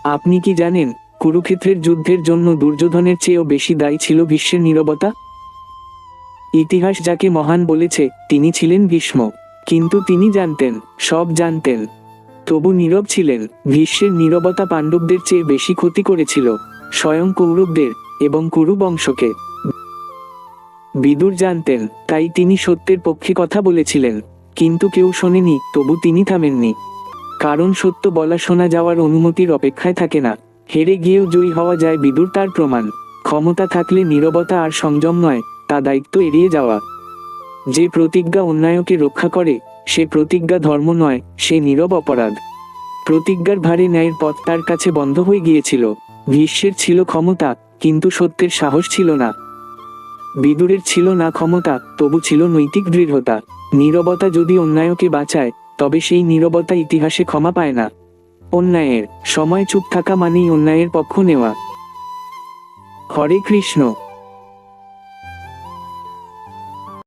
আপনি কি জানেন, কুরুক্ষেত্রের যুদ্ধের জন্য দুর্যোধনের চেয়েও বেশি দায়ী ছিল ভীষ্মের নীরবতা? ইতিহাস যাকে মহান বলেছে তিনি ছিলেন ভীষ্ম। কিন্তু তিনি জানতেন, সব জানতেন, তবু নীরব ছিলেন। ভীষ্মের নীরবতা পাণ্ডবদের চেয়ে বেশি ক্ষতি করেছিল, স্বয়ং কৌরবদের এবং কুরু বংশকে। বিদুর জানতেন, তাই তিনি সত্যের পক্ষে কথা বলেছিলেন। কিন্তু কেউ শোনেনি, তবু তিনি থামেননি। কারণ সত্য বলা শোনা যাওয়ার অনুমতির অপেক্ষায় থাকে না। হেরে গিয়েও জয়ী হওয়া যায়, বিদুর তার প্রমাণ। ক্ষমতা থাকলে নীরবতা আর সংযম নয়, তা দায়িত্ব এড়িয়ে যাওয়া। যে প্রতিজ্ঞা অন্যায়কে রক্ষা করে, সে প্রতিজ্ঞা ধর্ম নয়, সে নীরব অপরাধ। প্রতিজ্ঞার ভারে ন্যায়ের পথ তার কাছে বন্ধ হয়ে গিয়েছিল। ভীষ্মের ছিল ক্ষমতা, কিন্তু সত্যের সাহস ছিল না। বিদুরের ছিল না ক্ষমতা, তবু ছিল নৈতিক দৃঢ়তা। নীরবতা যদি অন্যায়কে বাঁচায়, তবে সেই নীরবতা ইতিহাসে ক্ষমা পায় না। অন্যায়ের সময় চুপ থাকা মানেই অন্যায়ের পক্ষ নেওয়া। হরে কৃষ্ণ।